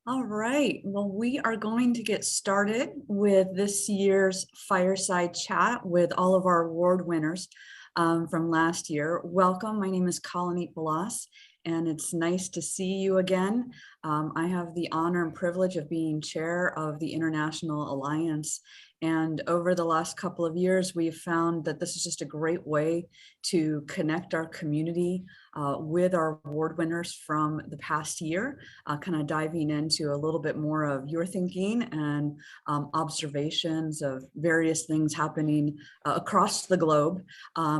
All right, well, we are going to get started with this year's Fireside Chat with all of our award winners from last year. Welcome, my name is Colleen Balas, and it's nice to see you again. I have the honor and privilege of being chair of the International Alliance. And over the last couple of years, we've found that this is just a great way to connect our community with our award winners from the past year, kind of diving into a little bit more of your thinking and observations of various things happening across the globe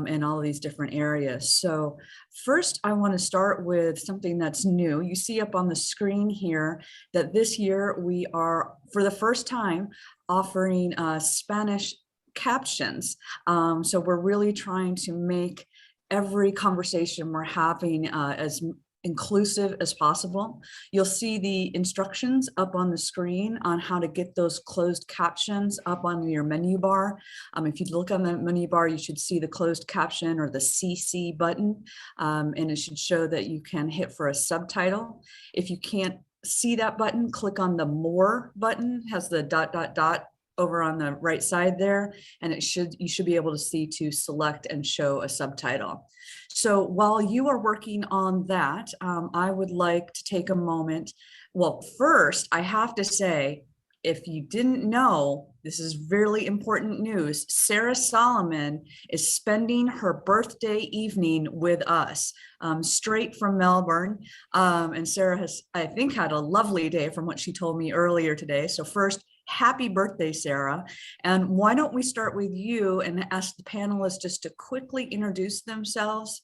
in all of these different areas. So first, I want to start with something that's new. You see up on the screen here that this year we are, for the first time, offering Spanish captions. So we're really trying to make every conversation we're having as inclusive as possible. You'll see the instructions up on the screen on how to get those closed captions up on your menu bar. If you look on the menu bar, you should see the closed caption or the CC button, and it should show that you can hit for a subtitle. If you can't see that button, click on the more button, has the ... over on the right side there, and you should be able to see to select and show a subtitle. So while you are working on that, I would like to take a moment. Well, first, I have to say, if you didn't know, this is really important news. Sarah Solomon is spending her birthday evening with us, straight from Melbourne. And Sarah has, I think, had a lovely day from what she told me earlier today. So first, happy birthday, Sarah. And why don't we start with you and ask the panelists just to quickly introduce themselves,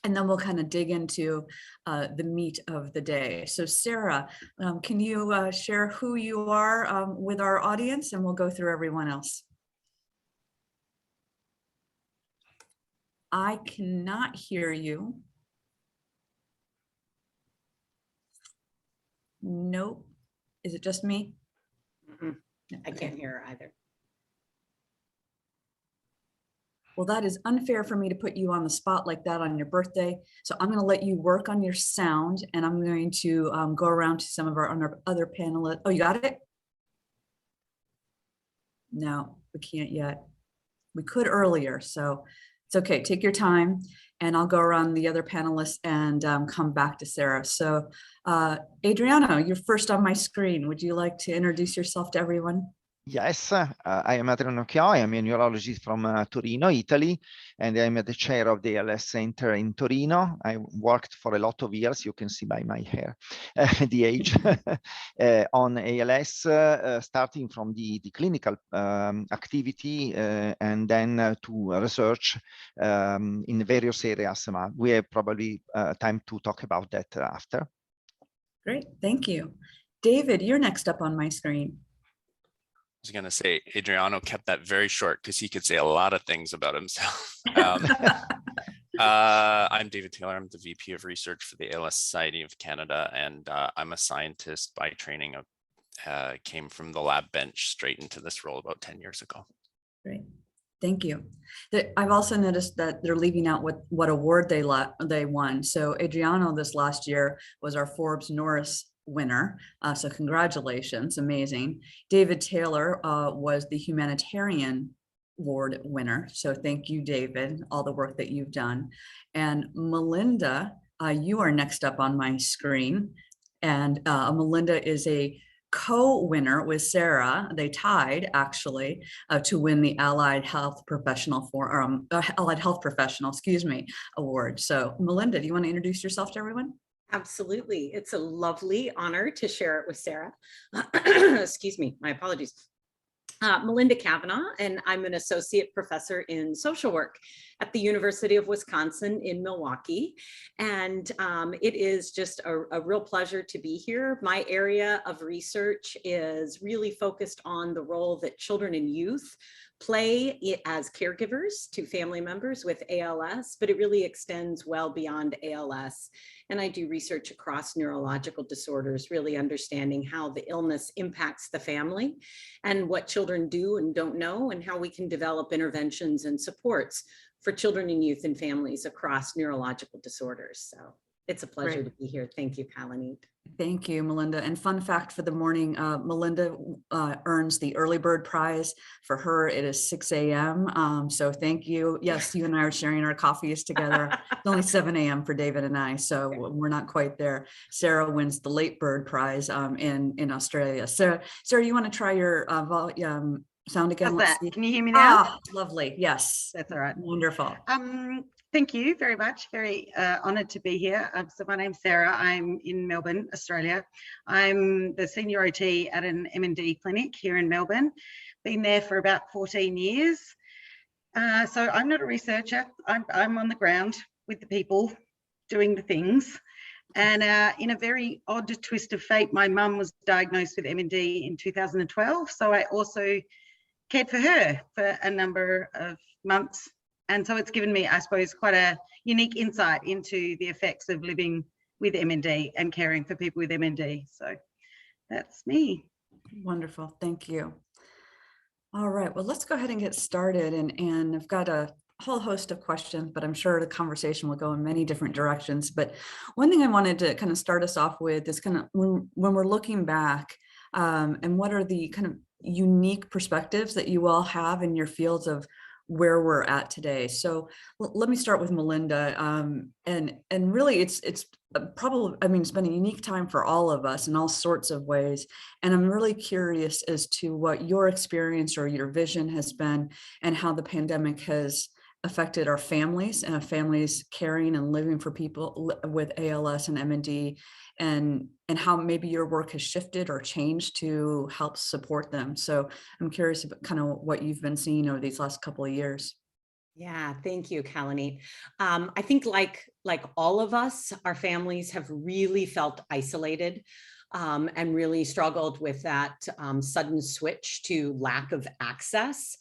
and then we'll kind of dig into the meat of the day. So Sarah, can you share who you are with our audience, and we'll go through everyone else. I cannot hear you. Nope. Is it just me? I can't hear her either. Well, that is unfair for me to put you on the spot like that on your birthday. So I'm going to let you work on your sound, and I'm going to go around to some of our other panelists. Oh, you got it? No, we can't yet. We could earlier, so it's okay. Take your time, and I'll go around the other panelists and come back to Sarah. So Adriano, you're first on my screen. Would you like to introduce yourself to everyone? Yes, I am Adriano Chio. I am a neurologist from Torino, Italy, and I'm the chair of the ALS Center in Torino. I worked for a lot of years, you can see by my hair, the age, on ALS, starting from the clinical activity and then to research in various areas. We have probably time to talk about that after. Great, thank you. David, you're next up on my screen. I was going to say, Adriano kept that very short because he could say a lot of things about himself. I'm David Taylor. I'm the VP of Research for the ALS Society of Canada, and I'm a scientist by training. Came from the lab bench straight into this role about 10 years ago. Great, thank you. I've also noticed that they're leaving out what award they won. So Adriano this last year was our Forbes Norris winner, so congratulations, amazing. David Taylor was the Humanitarian Award winner, so thank you, David, all the work that you've done. And Melinda, you are next up on my screen, and Melinda is a co-winner with Sarah. They tied actually to win the Allied Health Professional award. So Melinda, do you want to introduce yourself to everyone? Absolutely. It's a lovely honor to share it with Sarah. Excuse me, my apologies. Melinda Kavanaugh, and I'm an associate professor in social work at the University of Wisconsin in Milwaukee. And it is just a real pleasure to be here. My area of research is really focused on the role that children and youth play as caregivers to family members with ALS, but it really extends well beyond ALS. And I do research across neurological disorders, really understanding how the illness impacts the family and what children do and don't know, and how we can develop interventions and supports for children and youth and families across neurological disorders. So it's a pleasure to be here. Thank you, Colleen. Thank you, Melinda. And fun fact for the morning, Melinda earns the early bird prize. For her, it is 6 a.m. So thank you. Yes, you and I are sharing our coffees together. It's only 7 a.m. for David and I, so we're not quite there. Sarah wins the late bird prize in Australia. Sarah, you want to try your sound again? How's that? Can you hear me now? Ah, lovely. Yes. That's all right. Wonderful. Thank you very much. Very honoured to be here. So my name's Sarah. I'm in Melbourne, Australia. I'm the senior OT at an M&D clinic here in Melbourne. Been there for about 14 years. So I'm not a researcher. I'm on the ground with the people doing the things. And in a very odd twist of fate, my mum was diagnosed with M&D in 2012. So I also cared for her for a number of months. And so it's given me, I suppose, quite a unique insight into the effects of living with MND and caring for people with MND. So that's me. Wonderful. Thank you. All right. Well, let's go ahead and get started. And I've got a whole host of questions, but I'm sure the conversation will go in many different directions. But one thing I wanted to kind of start us off with is kind of when we're looking back and what are the kind of unique perspectives that you all have in your fields of where we're at today. So let me start with Melinda. And really it's probably, I mean, it's been a unique time for all of us in all sorts of ways. And I'm really curious as to what your experience or your vision has been and how the pandemic has affected our families and families caring and living for people with ALS and MND, and how maybe your work has shifted or changed to help support them. So I'm curious about kind of what you've been seeing over these last couple of years. Yeah, thank you, Kalani. I think like all of us, our families have really felt isolated and really struggled with that sudden switch to lack of access.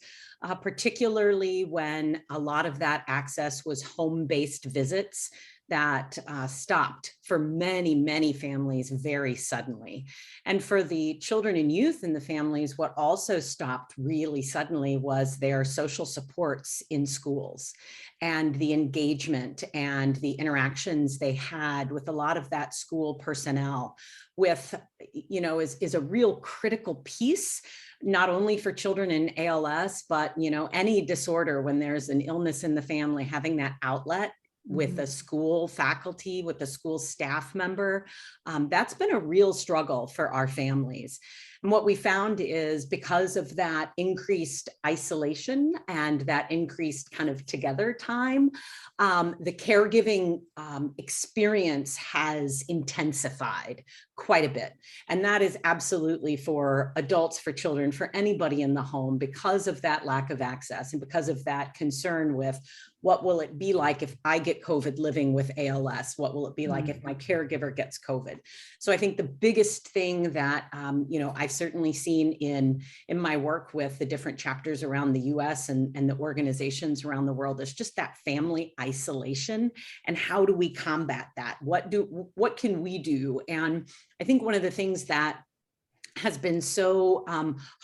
Particularly when a lot of that access was home-based visits that stopped for many, many families very suddenly. And for the children and youth in the families, what also stopped really suddenly was their social supports in schools and the engagement and the interactions they had with a lot of that school personnel with, you know, is a real critical piece, not only for children in ALS, but, you know, any disorder when there's an illness in the family, having that outlet with a school faculty, with a school staff member, that's been a real struggle for our families. And what we found is because of that increased isolation and that increased kind of together time, the caregiving experience has intensified quite a bit. And that is absolutely for adults, for children, for anybody in the home, because of that lack of access and because of that concern with what will it be like if I get COVID living with ALS? What will it be like if my caregiver gets COVID? So I think the biggest thing that, you know, I've certainly seen in my work with the different chapters around the US and the organizations around the world is just that family isolation. And how do we combat that? What can we do? And I think one of the things that has been so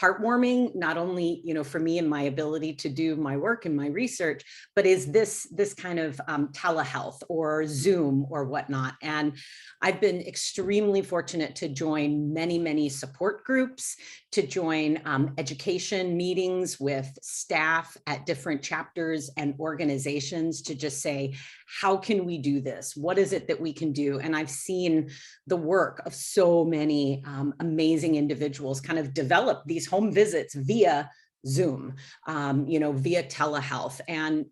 heartwarming, not only, you know, for me and my ability to do my work and my research, but is this kind of telehealth or Zoom or whatnot. And I've been extremely fortunate to join many, many support groups, to join education meetings with staff at different chapters and organizations to just say, how can we do this? What is it that we can do? And I've seen the work of so many amazing individuals kind of develop these home visits via Zoom, you know, via telehealth. And,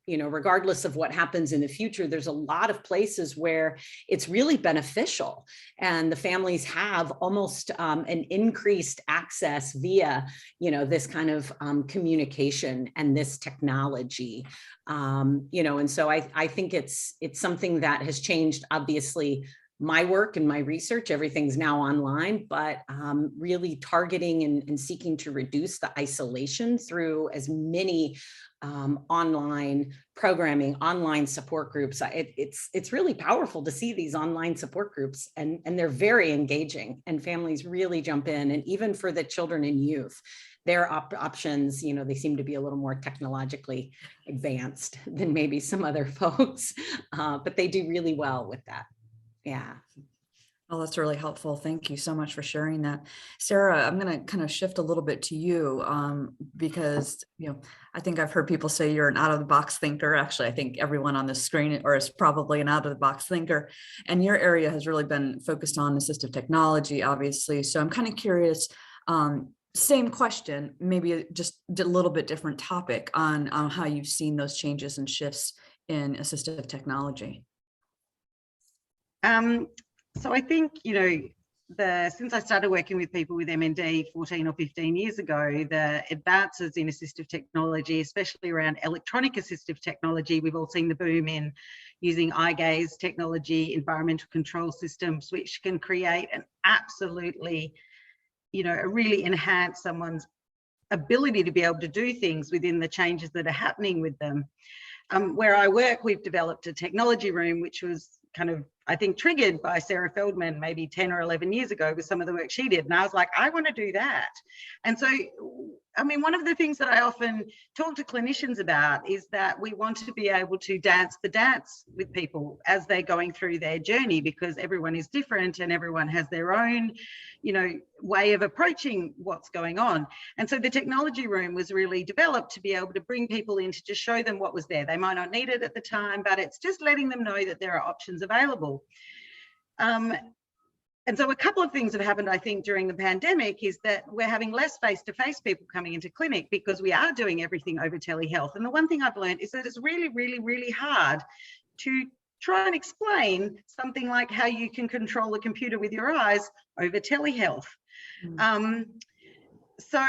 you know, regardless of what happens in the future, there's a lot of places where it's really beneficial. And the families have almost an increased access via, you know, this kind of communication and this technology, you know, and so I think it's something that has changed, obviously, my work and my research. Everything's now online, but really targeting and seeking to reduce the isolation through as many online programming, online support groups. It's really powerful to see these online support groups, and they're very engaging, and families really jump in. And even for the children and youth, their options, you know, they seem to be a little more technologically advanced than maybe some other folks, but they do really well with that. Yeah. Oh, that's really helpful. Thank you so much for sharing that. Sarah, I'm going to kind of shift a little bit to you because, I think I've heard people say you're an out of the box thinker. Actually, I think everyone on this screen is probably an out of the box thinker. And your area has really been focused on assistive technology, obviously. So I'm kind of curious, same question, maybe just a little bit different topic on how you've seen those changes and shifts in assistive technology. So I think, since I started working with people with MND 14 or 15 years ago, the advances in assistive technology, especially around electronic assistive technology, we've all seen the boom in using eye gaze technology, environmental control systems, which can create an absolutely, really enhance someone's ability to be able to do things within the changes that are happening with them. Where I work, we've developed a technology room, which was kind of, I think, triggered by Sarah Feldman maybe 10 or 11 years ago with some of the work she did. And I was like, I want to do that. And so, I mean, one of the things that I often talk to clinicians about is that we want to be able to dance the dance with people as they're going through their journey, because everyone is different and everyone has their own, way of approaching what's going on. And so the technology room was really developed to be able to bring people in to just show them what was there. They might not need it at the time, but it's just letting them know that there are options available. And so a couple of things have happened, I think, during the pandemic is that we're having less face-to-face people coming into clinic because we are doing everything over telehealth. And the one thing I've learned is that it's really, really, really hard to try and explain something like how you can control a computer with your eyes over telehealth. So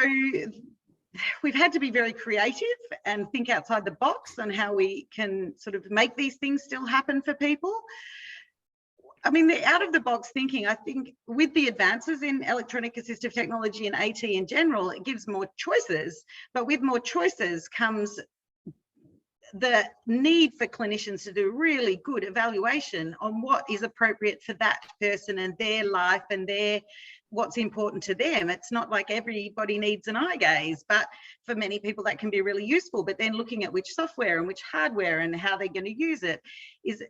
we've had to be very creative and think outside the box on how we can sort of make these things still happen for people. I mean, the out of the box thinking, I think with the advances in electronic assistive technology and AT in general, it gives more choices, but with more choices comes the need for clinicians to do really good evaluation on what is appropriate for that person and their life and what's important to them. It's not like everybody needs an eye gaze, but for many people that can be really useful. But then looking at which software and which hardware and how they're going to use it is.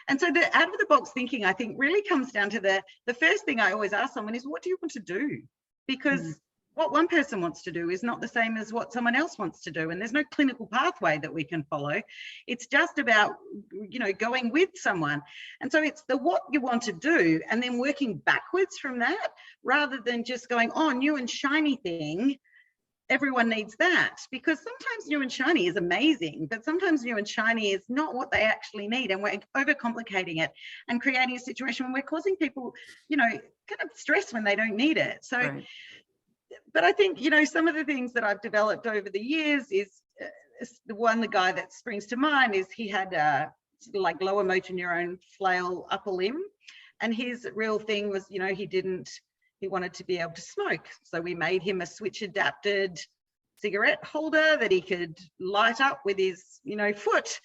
And so the out of the box thinking, I think, really comes down to the first thing I always ask someone is, what do you want to do? Because what one person wants to do is not the same as what someone else wants to do. And there's no clinical pathway that we can follow. It's just about, going with someone. And so it's the what you want to do and then working backwards from that, rather than just going, oh, new and shiny thing. Everyone needs that, because sometimes new and shiny is amazing, but sometimes new and shiny is not what they actually need. And we're overcomplicating it and creating a situation where we're causing people, kind of stress when they don't need it. So, right. But I think, some of the things that I've developed over the years is the guy that springs to mind is he had like lower motor neuron flail upper limb. And his real thing was, he wanted to be able to smoke. So we made him a switch adapted cigarette holder that he could light up with his, foot.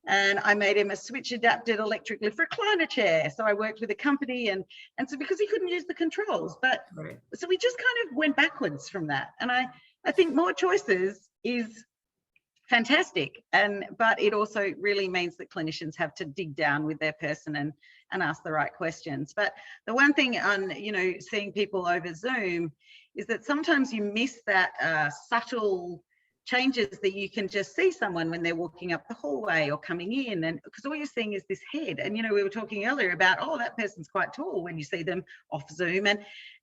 And I made him a switch adapted electric lift recliner chair. So I worked with a company and so because he couldn't use the controls, but right. So we just kind of went backwards from that. And I think more choices is fantastic. But it also really means that clinicians have to dig down with their person and ask the right questions. But the one thing on, seeing people over Zoom is that sometimes you miss that subtle changes that you can just see someone when they're walking up the hallway or coming in, and because all you're seeing is this head. And we were talking earlier about, oh, that person's quite tall when you see them off Zoom. And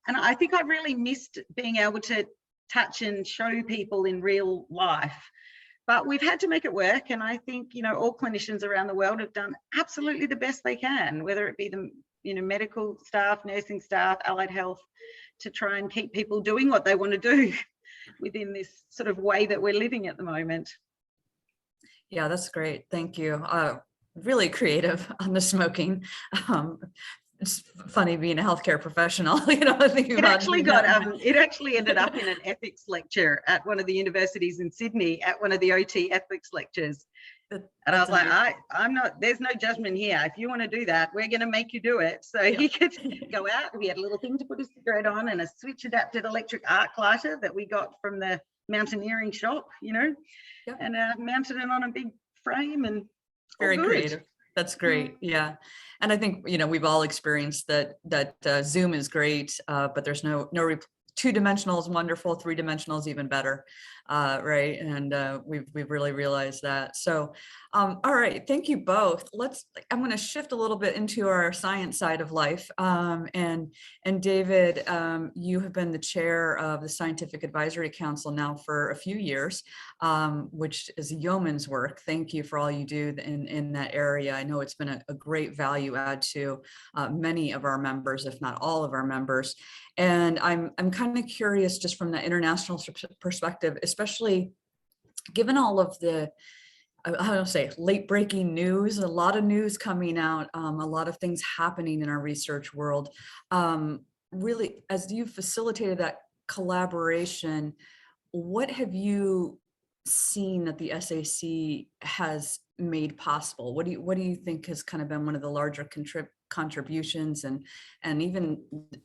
I think I really missed being able to touch and show people in real life. But we've had to make it work. And I think, all clinicians around the world have done absolutely the best they can, whether it be the, medical staff, nursing staff, allied health, to try and keep people doing what they want to do within this sort of way that we're living at the moment. Yeah, that's great. Thank you. Really creative on the smoking. It's funny being a healthcare professional, thinking about it actually ended up in an ethics lecture at one of the universities in Sydney, at one of the OT ethics lectures. And I was like, I'm not, there's no judgment here. If you want to do that, we're going to make you do it. So he could go out. We had a little thing to put his cigarette on and a switch adapted electric arc lighter that we got from the mountaineering shop, and mounted it on a big frame and very creative. That's great. Yeah. And I think, we've all experienced that Zoom is great, but there's no two-dimensional is wonderful, three-dimensional is even better, right? And we've really realized that. So, all right, thank you both. I'm going to shift a little bit into our science side of life. And David, you have been the chair of the Scientific Advisory Council now for a few years, which is yeoman's work. Thank you for all you do in that area. I know it's been a great value add to many of our members, if not all of our members. And I'm kind of curious, just from the international perspective, especially given all of the, I don't say late breaking news, a lot of news coming out, a lot of things happening in our research world. Really, as you facilitated that collaboration, what have you seen that the SAC has made possible? What do you think has kind of been one of the larger contributions, and even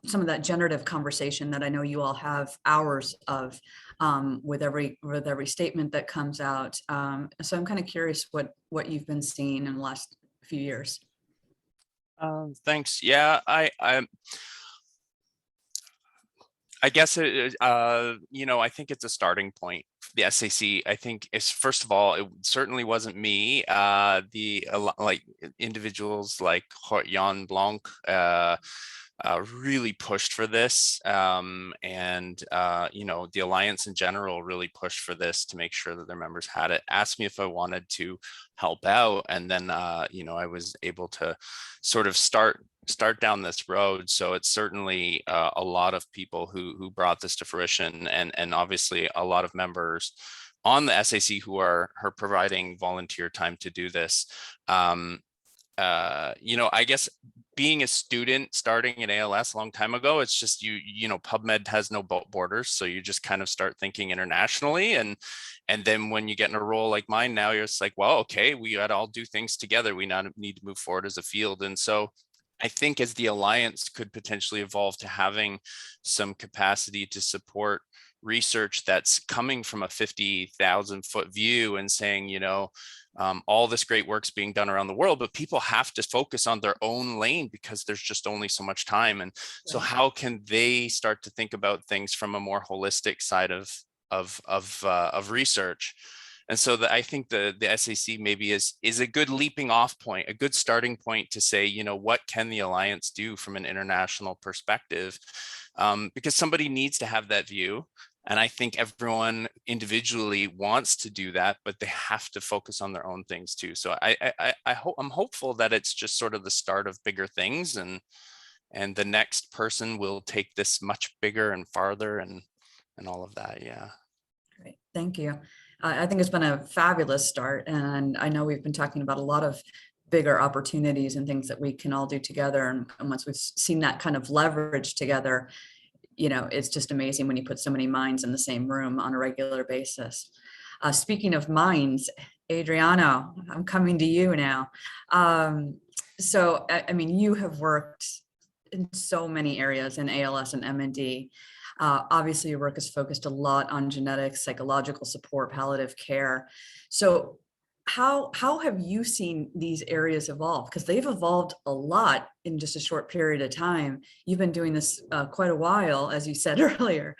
some of that generative conversation that I know you all have hours of with every statement that comes out? So I'm kind of curious what you've been seeing in the last few years. Thanks. Yeah, I guess I think it's a starting point for the SAC. I think it's, first of all, it certainly wasn't me. Like individuals like Jan Blanc really pushed for this, and the Alliance in general really pushed for this to make sure that their members had it. Asked me if I wanted to help out, and then I was able to sort of start down this road. So it's certainly a lot of people who brought this to fruition, and obviously a lot of members on the SAC who are providing volunteer time to do this. I guess being a student starting in ALS a long time ago, it's just PubMed has no borders, so you just kind of start thinking internationally, and then when you get in a role like mine now, you're just like, well, okay, we got to all do things together. We now need to move forward as a field. And so I think as the Alliance could potentially evolve to having some capacity to support research that's coming from a 50,000 foot view and saying, all this great work's being done around the world, but people have to focus on their own lane because there's just only so much time. And so how can they start to think about things from a more holistic side of research? And so I think the SAC maybe is a good leaping off point, a good starting point to say, what can the Alliance do from an international perspective? Because somebody needs to have that view. And I think everyone individually wants to do that, but they have to focus on their own things too. So I'm hopeful that it's just sort of the start of bigger things, and the next person will take this much bigger and farther and all of that. Yeah. Great, thank you. I think it's been a fabulous start, and I know we've been talking about a lot of bigger opportunities and things that we can all do together. And once we've seen that kind of leverage together, it's just amazing when you put so many minds in the same room on a regular basis. Speaking of minds, Adriano, I'm coming to you now. So, you have worked in so many areas in ALS and MND. Obviously, your work is focused a lot on genetics, psychological support, palliative care. So how have you seen these areas evolve? Because they've evolved a lot in just a short period of time. You've been doing this quite a while, as you said earlier.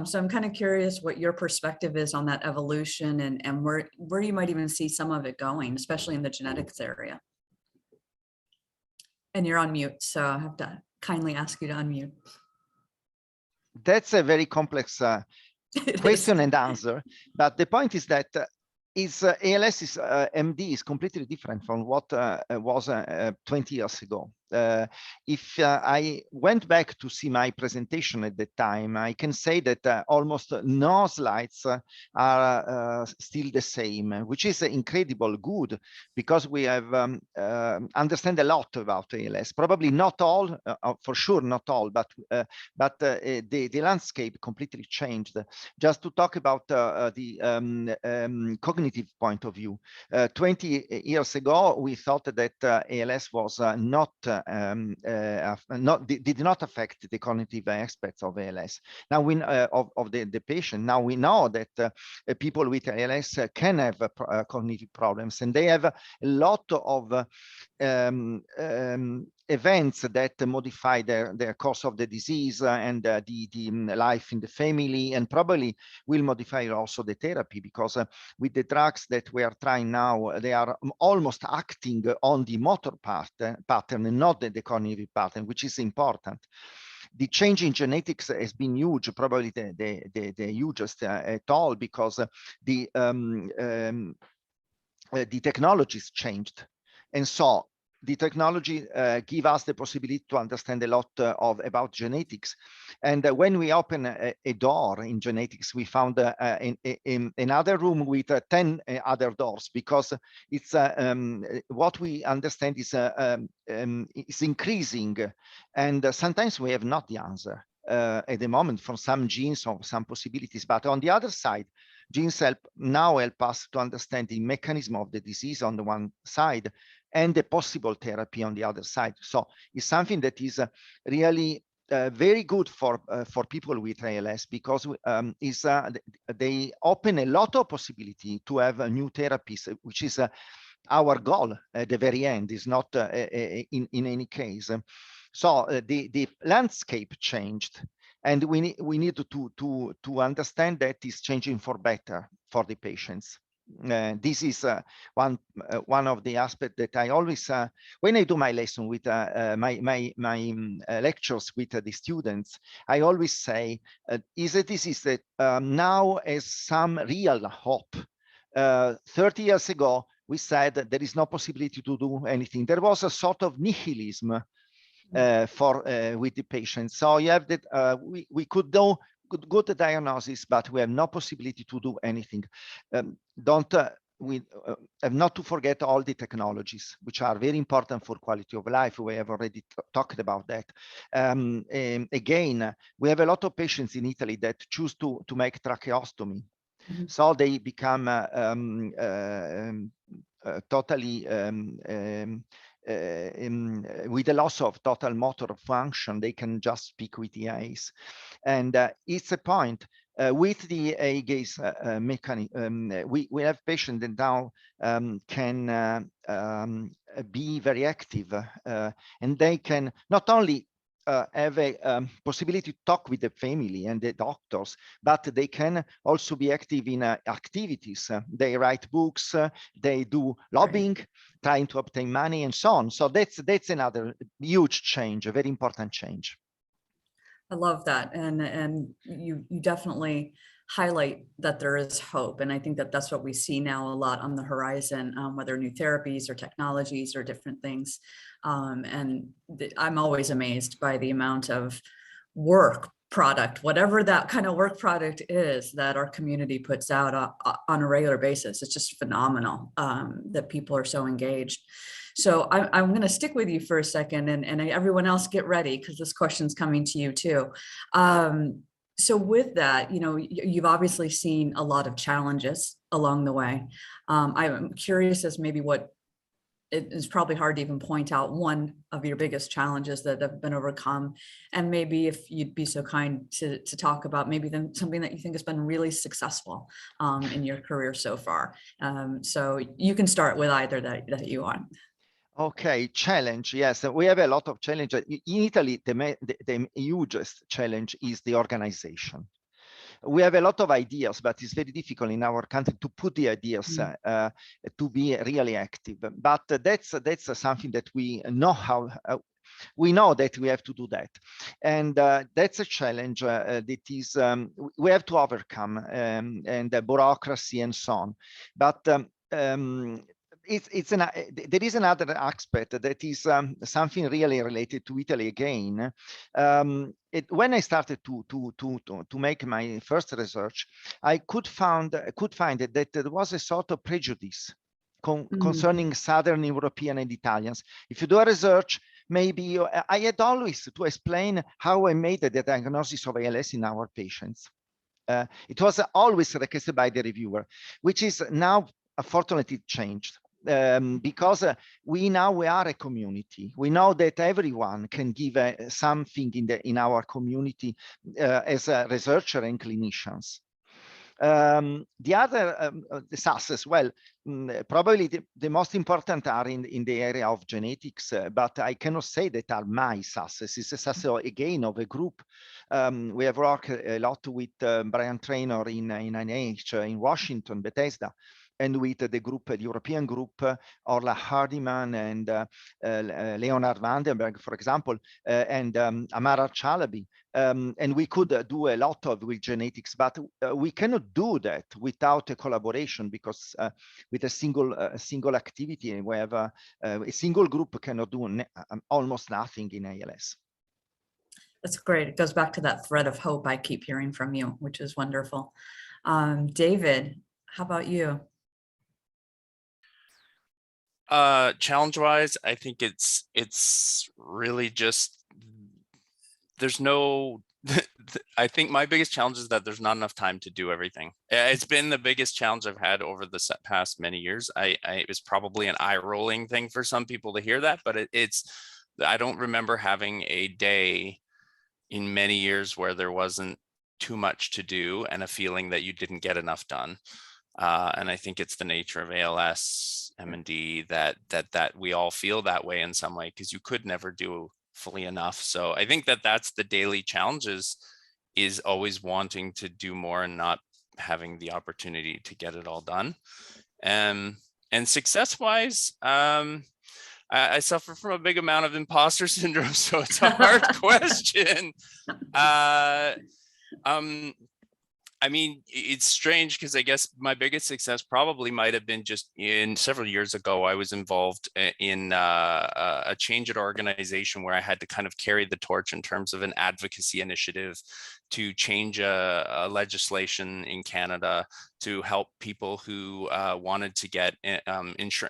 So I'm kind of curious what your perspective is on that evolution, and where you might even see some of it going, especially in the genetics area. And you're on mute, so I have to kindly ask you to unmute. That's a very complex question and answer, but the point is that ALS MD is completely different from what was 20 years ago. If I went back to see my presentation at the time, I can say that almost no slides are still the same, which is incredible good, because we have understand a lot about ALS. Probably not all, for sure not all, but the landscape completely changed. Just to talk about the cognitive point of view, 20 years ago we thought that ALS was not did not affect the cognitive aspects of ALS. Now we of the patient. Now we know that people with ALS can have cognitive problems, and they have a lot of events that modify their course of the disease and the life in the family, and probably will modify also the therapy, because with the drugs that we are trying now, they are almost acting on the motor pattern and not the cognitive pattern, which is important. The change in genetics has been huge, probably the hugest at all, because the technologies changed. And so the technology give us the possibility to understand a lot about genetics. And when we open a door in genetics, we found in another room with 10 other doors, because it's what we understand is increasing, and sometimes we have not the answer at the moment for some genes or some possibilities. But on the other side, genes now help us to understand the mechanism of the disease on the one side, and the possible therapy on the other side. So it's something that is really very good for people with ALS, because they open a lot of possibility to have new therapies, which is our goal at the very end. Is not in any case. So the landscape changed, and we need to understand that it's changing for better for the patients. This is one of the aspects that I always, when I do my lesson with my lectures with the students, I always say, is a disease that now has some real hope. 30 years ago, we said that there is no possibility to do anything. There was a sort of nihilism with the patients. So you have that we could do good diagnosis, but we have no possibility to do anything. We have not to forget all the technologies, which are very important for quality of life. We have already talked about that. Again, we have a lot of patients in Italy that choose to make tracheostomy. Mm-hmm. So they become totally with the loss of total motor function. They can just speak with the eyes, and it's a point with the eye gaze mechanism. We have patients that now can be very active, and they can not only have a possibility to talk with the family and the doctors, but they can also be active in activities. They write books, they do lobbying, trying to obtain money, and so on. So that's another huge change, a very important change. I love that, and you definitely highlight that there is hope, and I think that that's what we see now a lot on the horizon, whether new therapies or technologies or different things. And I'm always amazed by the amount of work product, whatever that kind of work product is, that our community puts out on a regular basis. It's just phenomenal that people are so engaged. So I'm going to stick with you for a second, and everyone else get ready, because this question's coming to you too. So with that, you know, you've obviously seen a lot of challenges along the way. I'm curious as maybe what it is probably hard to even point out one of your biggest challenges that have been overcome, and maybe if you'd be so kind to talk about maybe then something that you think has been really successful in your career so far. So you can start with either that you want. Okay, challenge. Yes, we have a lot of challenges. In Italy, the hugest challenge is the organization. We have a lot of ideas, but it's very difficult in our country to put the ideas to be really active. But that's something that we know how. We know that we have to do that, and that's a challenge that is we have to overcome, and the bureaucracy and so on. But there is another aspect that is something really related to Italy again. When I started to make my first research, I could find that there was a sort of prejudice concerning Southern European and Italians. If you do a research, maybe I had always to explain how I made the diagnosis of ALS in our patients. It was always requested by the reviewer, which is now unfortunately changed. because we are a community. We know that everyone can give something in our community as a researcher and clinicians. The other success, well, probably the most important are in the area of genetics, but I cannot say that are my success. It's a success again of a group. We have worked a lot with Brian Traynor in NIH in Washington, Bethesda, and with the group, the European group, Orla Hardiman and Leonard Vandenberg, for example, and Amara Chalabi. And we could do a lot with genetics, but we cannot do that without a collaboration, because with a single activity, we have a single group cannot do almost nothing in ALS. That's great. It goes back to that thread of hope I keep hearing from you, which is wonderful. David, how about you? Challenge-wise, I think it's really just, there's no, I think my biggest challenge is that there's not enough time to do everything. It's been the biggest challenge I've had over the past many years. It was probably an eye-rolling thing for some people to hear that, but I don't remember having a day in many years where there wasn't too much to do and a feeling that you didn't get enough done. And I think it's the nature of ALS, MND, that we all feel that way in some way, because you could never do fully enough. So I think that's the daily challenges, is always wanting to do more and not having the opportunity to get it all done. And success-wise, I suffer from a big amount of imposter syndrome, so it's a hard question. I mean, it's strange, because I guess my biggest success probably might have been just in several years ago. I was involved in a change at organization where I had to kind of carry the torch in terms of an advocacy initiative to change a legislation in Canada to help people who wanted to get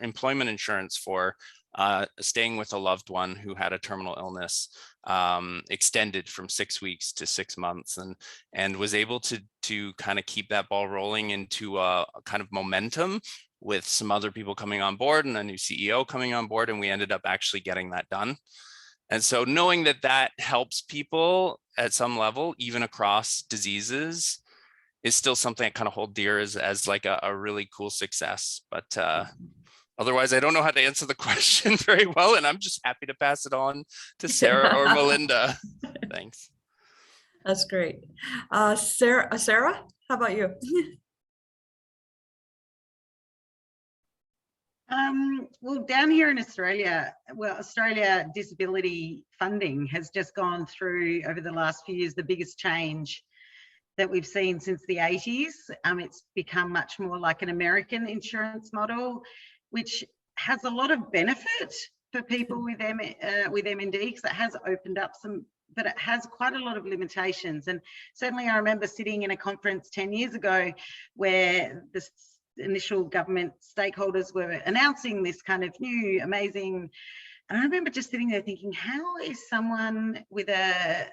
employment insurance for staying with a loved one who had a terminal illness, extended from 6 weeks to 6 months, and was able to kind of keep that ball rolling into a kind of momentum with some other people coming on board and a new CEO coming on board, and we ended up actually getting that done. And so knowing that helps people at some level, even across diseases, is still something I kind of hold dear as like a really cool success. But otherwise, I don't know how to answer the question very well, and I'm just happy to pass it on to Sarah or Melinda. Thanks. That's great. Sarah, how about you? Well, down here in Australia, Australia disability funding has just gone through, over the last few years, the biggest change that we've seen since the 80s. It's become much more like an American insurance model, which has a lot of benefit for people with MND, because it has opened up some, but it has quite a lot of limitations. And certainly I remember sitting in a conference 10 years ago where the initial government stakeholders were announcing this kind of new, amazing, and I remember just sitting there thinking, how is someone with a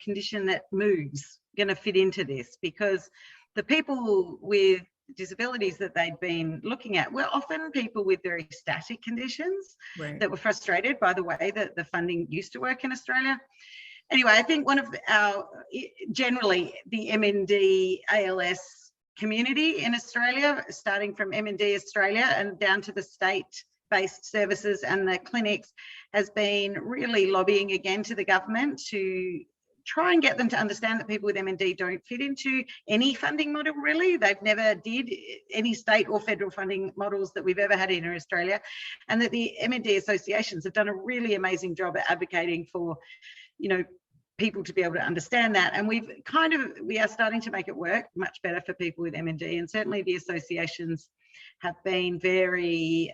condition that moves going to fit into this? Because the people with disabilities that they'd been looking at were often people with very static conditions, right, that were frustrated by the way that the funding used to work in Australia. Anyway, I think one of our, generally the MND ALS community in Australia, starting from MND Australia and down to the state-based services and the clinics, has been really lobbying again to the government to try and get them to understand that people with MND don't fit into any funding model, really. They've never did any state or federal funding models that we've ever had in Australia, and that the MND associations have done a really amazing job at advocating for, you know, people to be able to understand that. And we are starting to make it work much better for people with MND, and certainly the associations have been very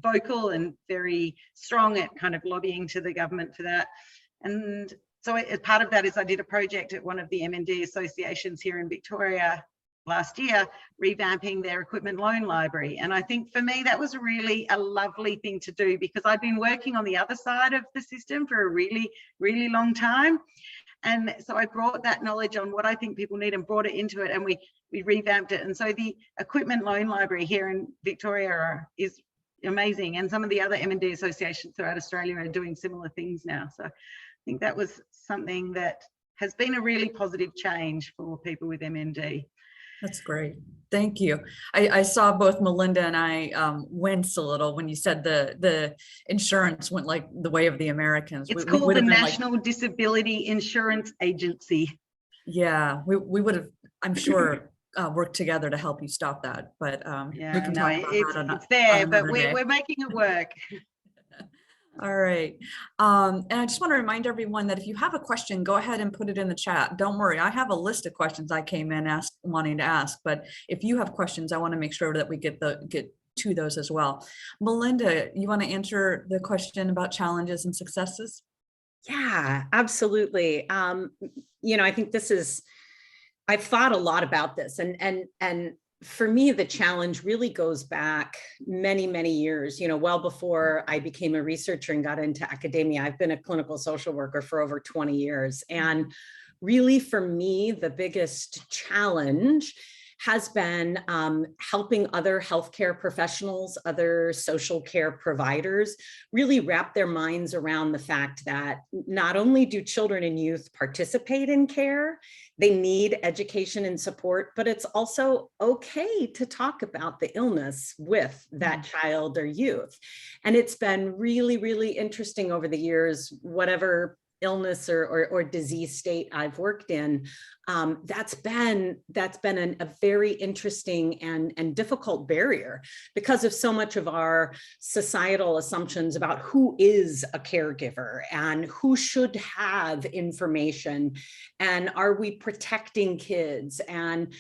vocal and very strong at kind of lobbying to the government for that. And so as part of that is I did a project at one of the MND associations here in Victoria last year, revamping their equipment loan library. And I think for me, that was really a lovely thing to do, because I'd been working on the other side of the system for a really, really long time. And so I brought that knowledge on what I think people need and brought it into it, and we revamped it. And so the equipment loan library here in Victoria is amazing. And some of the other M&D associations throughout Australia are doing similar things now. So I think that was something that has been a really positive change for people with MND. That's great. Thank you. I saw both Melinda and I wince a little when you said the insurance went like the way of the Americans. It's called the National Disability Insurance Agency. Yeah, we would have, I'm sure, worked together to help you stop that. But yeah, we can no, talk about that it's there, but day. we're making it work. All right. And I just want to remind everyone that if you have a question, go ahead and put it in the chat. Don't worry. I have a list of questions I came in wanting to ask, but if you have questions, I want to make sure that we get to those as well. Melinda, you want to answer the question about challenges and successes? Yeah, absolutely. I think I've thought a lot about this, and for me, the challenge really goes back many, many years, well before I became a researcher and got into academia. I've been a clinical social worker for over 20 years. And really, for me, the biggest challenge has been helping other healthcare professionals, other social care providers, really wrap their minds around the fact that not only do children and youth participate in care, they need education and support, but it's also okay to talk about the illness with that child or youth. And it's been really, really interesting over the years, whatever illness or disease state I've worked in, that's been a very interesting and difficult barrier because of so much of our societal assumptions about who is a caregiver and who should have information, and are we protecting kids, and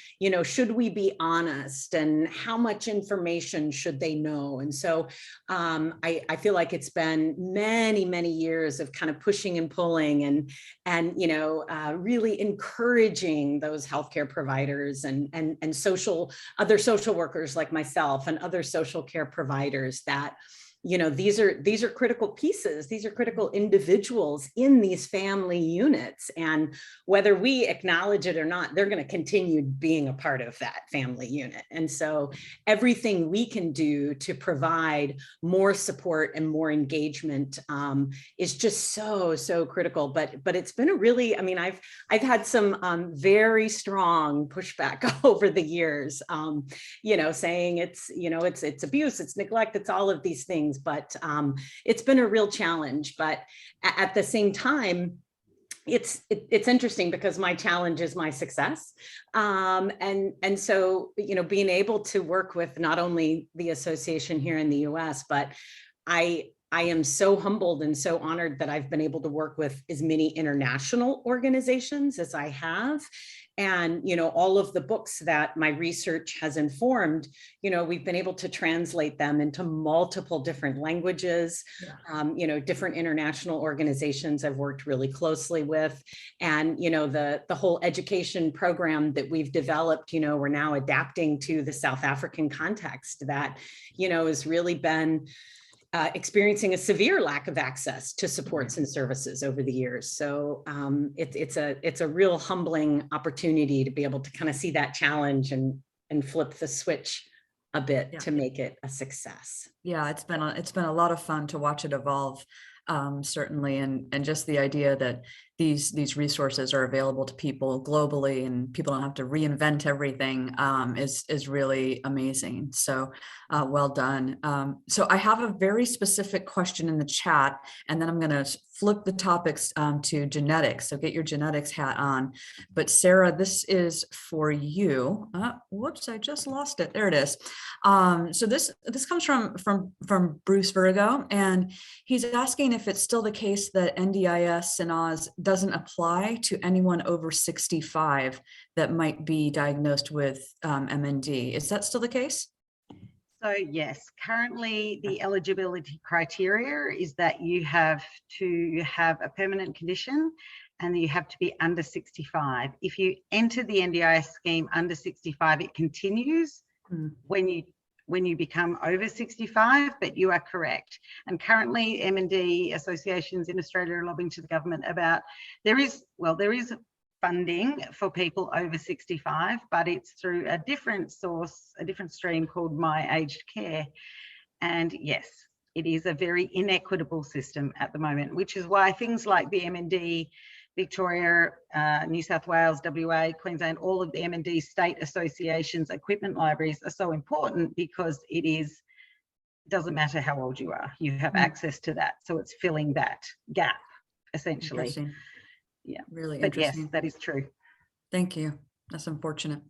should we be honest, and how much information should they know? And so I feel like it's been many, many years of kind of pushing and pulling and really encouraging those healthcare providers and other social workers like myself and other social care providers that these are critical pieces. These are critical individuals in these family units. And whether we acknowledge it or not, they're going to continue being a part of that family unit. And so everything we can do to provide more support and more engagement is just so critical. But it's been a really, I've had some very strong pushback over the years, saying it's abuse, it's neglect, it's all of these things. But it's been a real challenge. But at the same time, it's interesting because my challenge is my success. And so, being able to work with not only the association here in the US, but I am so humbled and so honored that I've been able to work with as many international organizations as I have. And, all of the books that my research has informed, we've been able to translate them into multiple different languages, different international organizations I've worked really closely with. And, the whole education program that we've developed, we're now adapting to the South African context that, has really been experiencing a severe lack of access to supports and services over the years. So it's a real humbling opportunity to be able to kind of see that challenge and flip the switch a bit to make it a success. Yeah, it's been a lot of fun to watch it evolve, certainly, and just the idea that these resources are available to people globally and people don't have to reinvent everything is really amazing. So well done. So I have a very specific question in the chat, and then I'm going to flip the topics to genetics. So get your genetics hat on. But Sarah, this is for you. Whoops, I just lost it. There it is. So this comes from Bruce Virgo, and he's asking if it's still the case that NDIS and Oz doesn't apply to anyone over 65 that might be diagnosed with MND. Is that still the case? So yes, currently the eligibility criteria is that you have to have a permanent condition and you have to be under 65. If you enter the NDIS scheme under 65, it continues when you become over 65, but you are correct. And currently MND associations in Australia are lobbying to the government about, there is funding for people over 65, but it's through a different source, a different stream called My Aged Care. And yes, it is a very inequitable system at the moment, which is why things like the MND, Victoria, New South Wales, WA, Queensland, all of the MND state associations, equipment libraries are so important, because doesn't matter how old you are, you have access to that. So it's filling that gap, essentially. Yeah, really but interesting. yes, that is true. Thank you. That's unfortunate.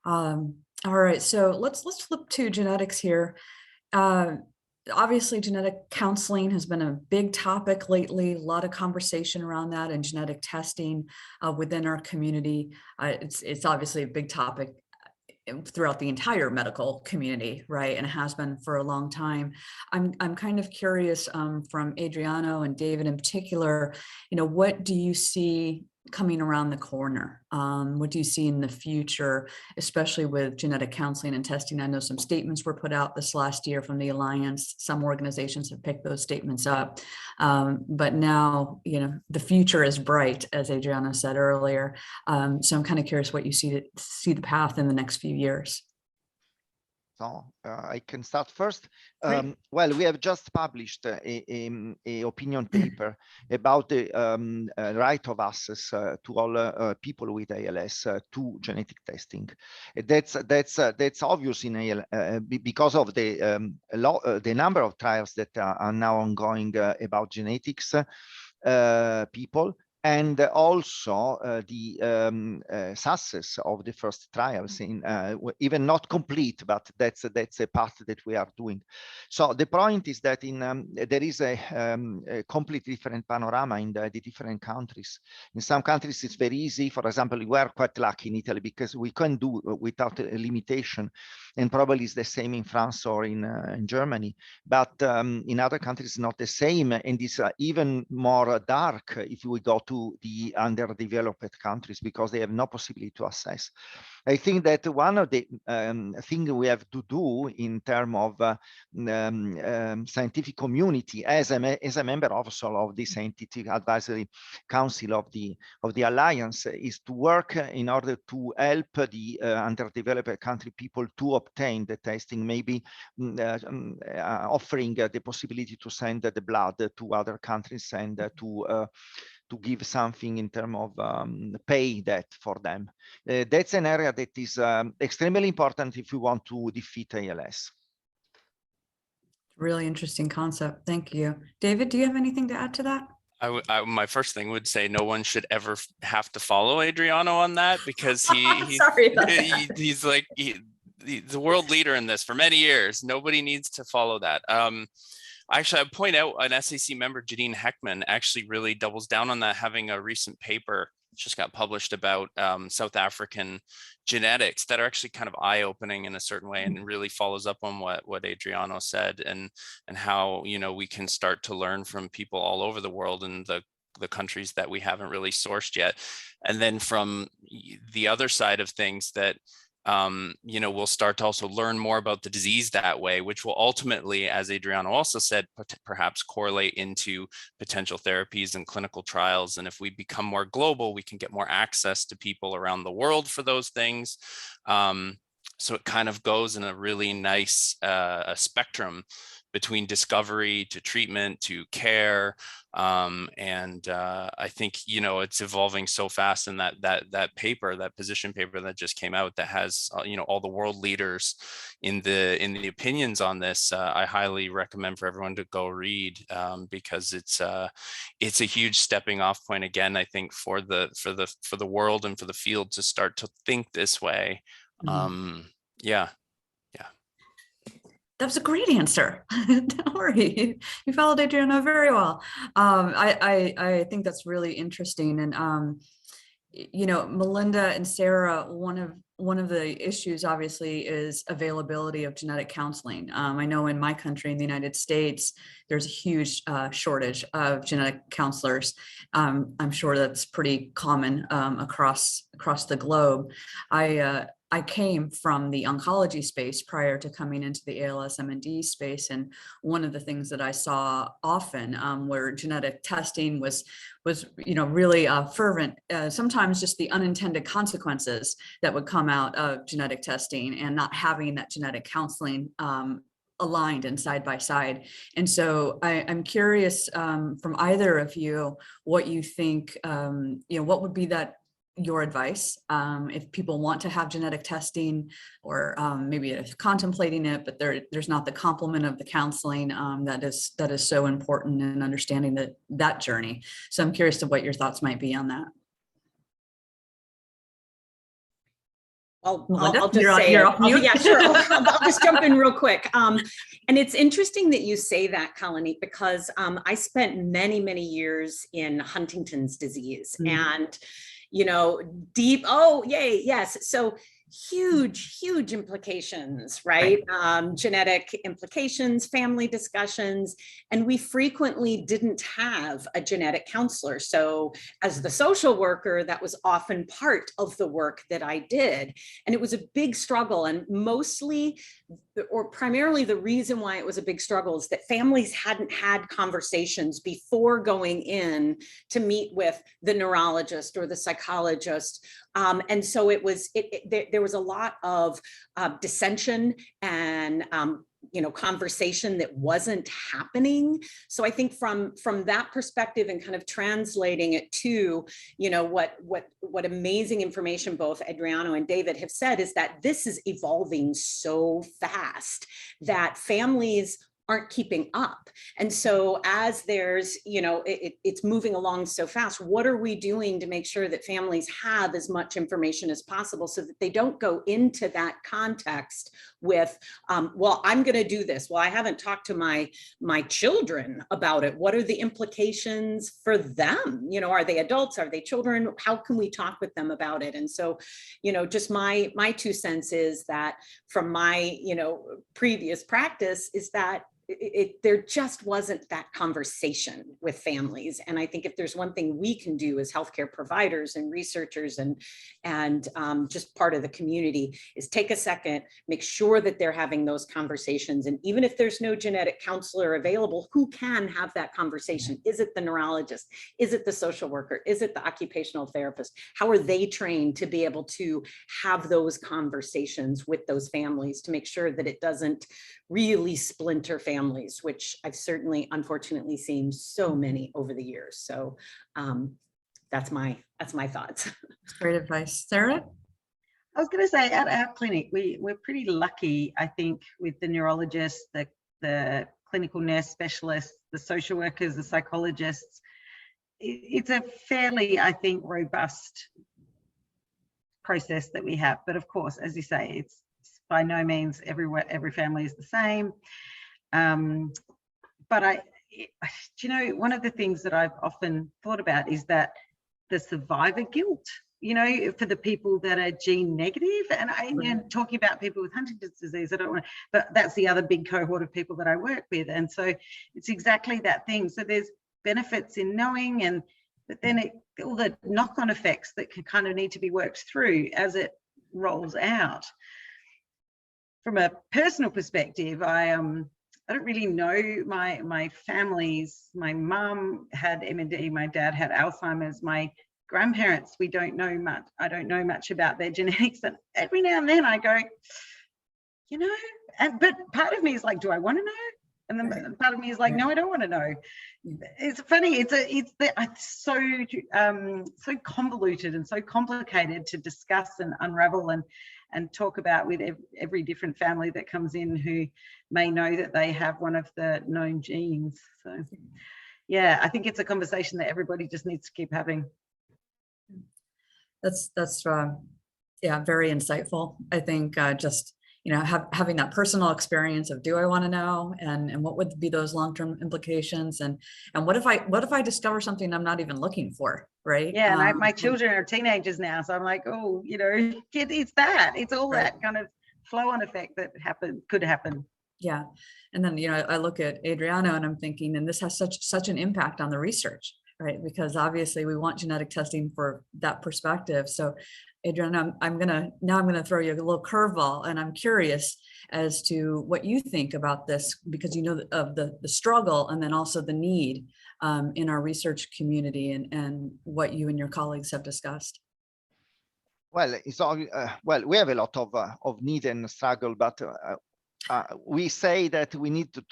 All right, so let's flip to genetics here. Obviously, genetic counseling has been a big topic lately, a lot of conversation around that, and genetic testing within our community. It's obviously a big topic throughout the entire medical community, right? And it has been for a long time. I'm kind of curious from Adriano and David in particular, what do you see coming around the corner? What do you see in the future, especially with genetic counseling and testing? I know some statements were put out this last year from the Alliance. Some organizations have picked those statements up. But now, the future is bright, as Adriano said earlier. So I'm kind of curious what you see the path in the next few years. So I can start first. Well, we have just published a opinion paper about the right of access to all people with ALS to genetic testing. That's obvious in ALS because of the number of trials that are now ongoing about genetics people. And also the success of the first trials, in even not complete, but that's a part that we are doing. So the point is that there is a completely different panorama in the different countries. In some countries, it's very easy. For example, we are quite lucky in Italy because we can do without a limitation, and probably it's the same in France or in Germany. But in other countries, not the same, and it's even more dark if we go to the underdeveloped countries, because they have no possibility to access. I think that one of the things we have to do in terms of scientific community, as a member also of the Scientific Advisory Council of the Alliance, is to work in order to help the underdeveloped country people to obtain the testing, maybe offering the possibility to send the blood to other countries and to give something in terms of pay that for them. That's an area that is extremely important if we want to defeat ALS. Really interesting concept. Thank you. David, do you have anything to add to that? My first thing would say no one should ever have to follow Adriano on that, because he's the world leader in this for many years. Nobody needs to follow that. Actually, I point out an SAC member, Janine Heckman, actually really doubles down on that, having a recent paper just got published about South African genetics that are actually kind of eye-opening in a certain way, and really follows up on what Adriano said, and how we can start to learn from people all over the world and the countries that we haven't really sourced yet. And then from the other side of things, that we'll start to also learn more about the disease that way, which will ultimately, as Adriano also said, perhaps correlate into potential therapies and clinical trials. And if we become more global, we can get more access to people around the world for those things. So it kind of goes in a really nice spectrum between discovery to treatment to care. And I think, it's evolving so fast. And that paper, that position paper that just came out, that has, all the world leaders in the opinions on this, I highly recommend for everyone to go read, because it's a huge stepping off point again, I think, for the world and for the field to start to think this way. Yeah. That was a great answer. Don't worry, you followed Adriano very well. I think that's really interesting. And Melinda and Sarah, one of the issues obviously is availability of genetic counseling. I know in my country, in the United States, there's a huge shortage of genetic counselors. I'm sure that's pretty common across the globe. I came from the oncology space prior to coming into the ALS MND space, and one of the things that I saw often where genetic testing was really fervent, sometimes just the unintended consequences that would come out of genetic testing and not having that genetic counseling aligned and side by side. And so I'm curious from either of you, what you think, what would be your advice if people want to have genetic testing, or maybe contemplating it, but there's not the complement of the counseling that is so important in understanding that journey. So I'm curious to what your thoughts might be on that. I'll just say yeah, sure. I'll just jump in real quick. And it's interesting that you say that, Colony, because I spent many, many years in Huntington's disease, and deep, oh, yay, yes. So huge implications, right? Genetic implications, family discussions, and we frequently didn't have a genetic counselor. So as the social worker, that was often part of the work that I did. And it was a big struggle, and mostly, or primarily, the reason why it was a big struggle is that families hadn't had conversations before going in to meet with the neurologist or the psychologist. And so there was a lot of dissension and conversation that wasn't happening. So I think from that perspective, and kind of translating it to what amazing information both Adriano and David have said, is that this is evolving so fast that families aren't keeping up. And so as there's, it's moving along so fast, what are we doing to make sure that families have as much information as possible so that they don't go into that context with, well, I'm going to do this. Well, I haven't talked to my children about it. What are the implications for them? Are they adults? Are they children? How can we talk with them about it? And so, just my 2 cents is that from my, previous practice is that there just wasn't that conversation with families. And I think if there's one thing we can do as healthcare providers and researchers and just part of the community, is take a second, make sure that they're having those conversations. And even if there's no genetic counselor available, who can have that conversation? Is it the neurologist? Is it the social worker? Is it the occupational therapist? How are they trained to be able to have those conversations with those families to make sure that it doesn't really splinter families, which I've certainly, unfortunately, seen so many over the years. So that's my thoughts. Great advice. Sarah? I was going to say, at our clinic, we're pretty lucky, I think, with the neurologists, the clinical nurse specialists, the social workers, the psychologists. It's a fairly, I think, robust process that we have. But of course, as you say, it's by no means every family is the same. But one of the things that I've often thought about is that the survivor guilt, for the people that are gene negative, and talking about people with Huntington's disease, I don't want to, but that's the other big cohort of people that I work with. And so it's exactly that thing. So there's benefits in knowing, but then all the knock-on effects that can kind of need to be worked through as it rolls out. From a personal perspective, I don't really know my family's. My mum had MND, my dad had Alzheimer's, my grandparents, we don't know much. I don't know much about their genetics, and every now and then I go, but part of me is like, do I want to know? And then part of me is like, no, I don't want to know. It's funny. It's so convoluted and so complicated to discuss and unravel and talk about with every different family that comes in who may know that they have one of the known genes. So yeah, I think it's a conversation that everybody just needs to keep having. That's very insightful. I think just having that personal experience of, do I want to know, and what would be those long-term implications, and what if I discover something I'm not even looking for, right? Yeah, and my children are teenagers now, so I'm like, oh, it's all right. That kind of flow-on effect that could happen. Yeah, and then I look at Adriano and I'm thinking, and this has such an impact on the research, right? Because obviously we want genetic testing for that perspective. So Adriano, I'm gonna throw you a little curveball, and I'm curious as to what you think about this, because of the struggle and then also the need in our research community, and what you and your colleagues have discussed. Well, it's all, we have a lot of need and struggle, but we say that we need to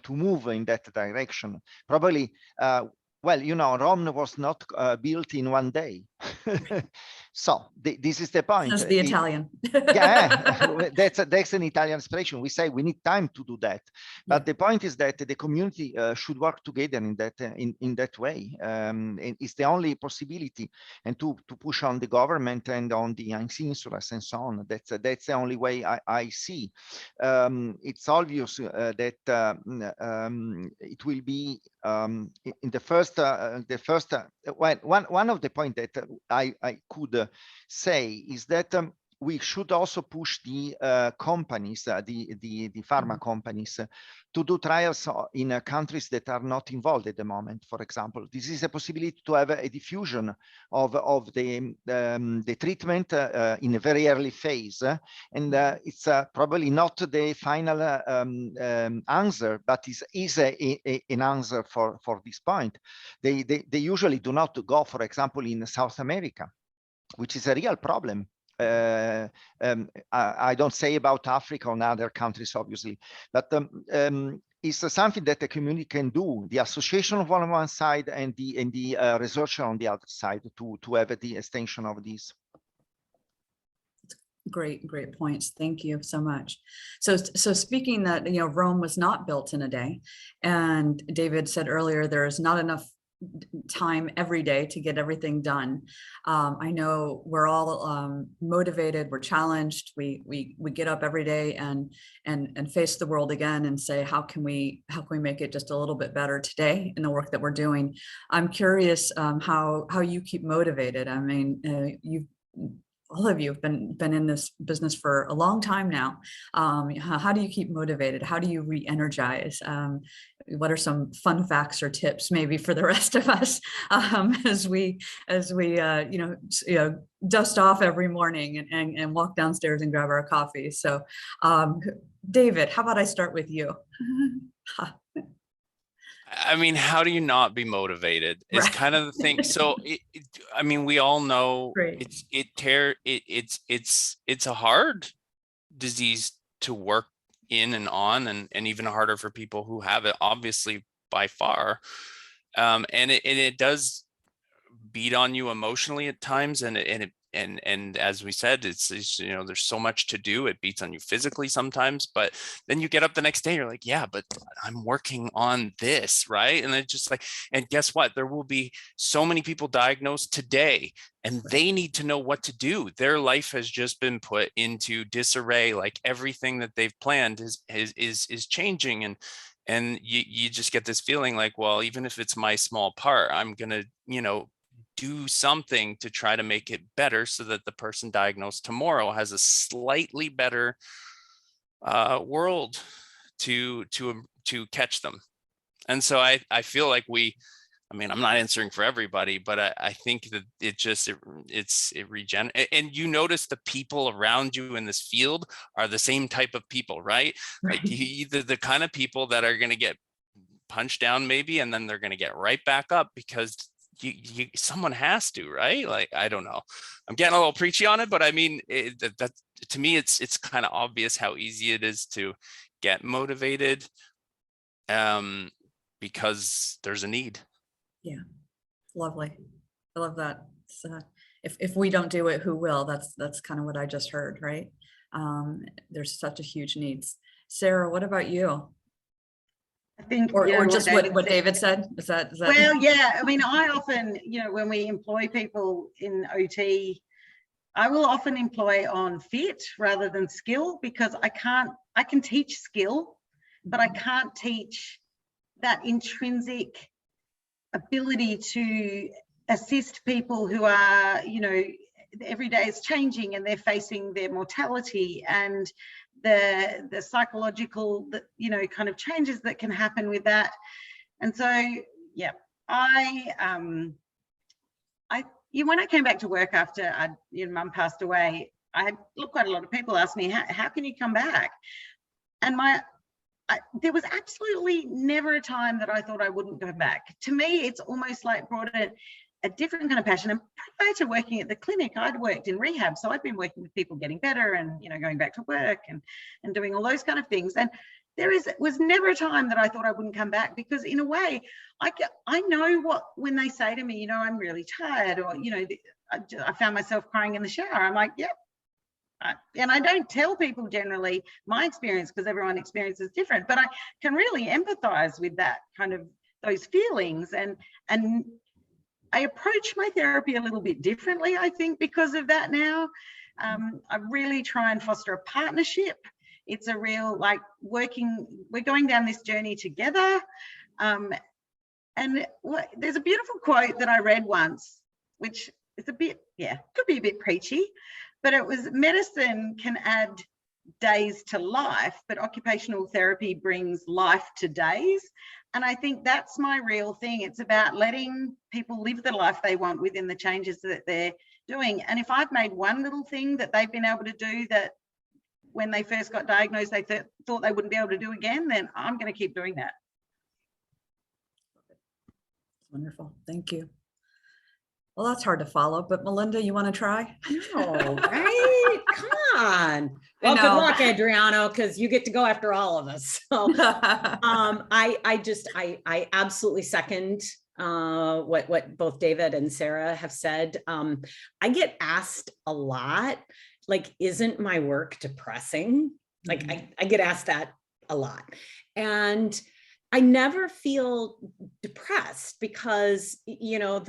move in that direction. Probably, well, you know, Rome was not built in one day. So this is the point. That's the Italian. Yeah, that's an Italian expression. We say we need time to do that, but Yeah. the point is that the community should work together in that way. It's the only possibility, and to push on the government and on the insurers and so on. That's the only way I see. It's obvious that it will be in the first one of the points that I could say is that we should also push the companies, the pharma companies, to do trials in countries that are not involved at the moment. For example, this is a possibility to have a diffusion of the treatment in a very early phase, and it's probably not the final answer, but is an answer for this point. They usually do not go, for example, in South America, which is a real problem. I don't say about Africa and other countries, obviously, but it's something that the community can do. The association on one side and the researcher on the other side to have the extension of this. Great points. Thank you so much. So speaking that, you know, Rome was not built in a day, and David said earlier, there is not enough time every day to get everything done. I know we're all motivated, we're challenged, we get up every day and face the world again and say, how can we make it just a little bit better today in the work that we're doing? I'm curious how you keep motivated. I mean, all of you have been in this business for a long time now. How do you keep motivated? How do you re-energize? What are some fun facts or tips maybe for the rest of us as we you know dust off every morning and walk downstairs and grab our coffee? So David, how about I start with you? I mean, how do you not be motivated is kind of the thing. So I mean, we all know it's a hard disease to work in and on, and even harder for people who have it, obviously, by far. And it does beat on you emotionally at times, and as we said, it's you know, there's so much to do. It beats on you physically sometimes, but then you get up the next day, you're like, yeah, but I'm working on this, right? And it's just like, and guess what? There will be so many people diagnosed today, and they need to know what to do. Their life has just been put into disarray. Like everything that they've planned is changing, and you just get this feeling like, well, even if it's my small part, I'm gonna, you know, do something to try to make it better so that the person diagnosed tomorrow has a slightly better world to catch them. And so I feel like I mean, I'm not answering for everybody, but I think that it regenerates. And you notice the people around you in this field are the same type of people, right? Like either the kind of people that are going to get punched down maybe, and then they're going to get right back up because someone has to, right? Like, I don't know, I'm getting a little preachy on it, but I mean, that to me, it's kind of obvious how easy it is to get motivated because there's a need. Yeah. Lovely. I love that. So if we don't do it, who will? That's kind of what I just heard, right? There's such a huge need. Sarah, what about you? I think, or just what David said. Is that? Well, yeah. I mean, I often, you know, when we employ people in OT, I will often employ on fit rather than skill, because I can teach skill, but I can't teach that intrinsic ability to assist people who are, you know, every day is changing and they're facing their mortality and the psychological, you know, kind of changes that can happen with that. And so, yeah, when I came back to work after Mum passed away, I had quite a lot of people ask me, how can you come back? And there was absolutely never a time that I thought I wouldn't go back. To me, it's almost like brought a a different kind of passion. And prior to working at the clinic, I'd worked in rehab. So I'd been working with people getting better and, you know, going back to work and doing all those kind of things. And was never a time that I thought I wouldn't come back, because in a way, I know when they say to me, you know, I'm really tired, or, you know, I found myself crying in the shower. I'm like, yep. And I don't tell people generally my experience, because everyone's experience is different, but I can really empathize with that kind of those feelings. And I approach my therapy a little bit differently, I think, because of that now. I really try and foster a partnership. It's a real, like, we're going down this journey together. And there's a beautiful quote that I read once, which is a bit, could be a bit preachy, but it was, medicine can add days to life, but occupational therapy brings life to days. And I think that's my real thing. It's about letting people live the life they want within the changes that they're doing. And if I've made one little thing that they've been able to do that when they first got diagnosed, they thought they wouldn't be able to do again, then I'm going to keep doing that. Wonderful. Thank you. Well, that's hard to follow, but Melinda, you want to try? No, right? Come on. Well, good luck, Adriano, because you get to go after all of us. So I absolutely second what both David and Sarah have said. I get asked a lot, like, isn't my work depressing? Like, I get asked that a lot. And I never feel depressed because, you know,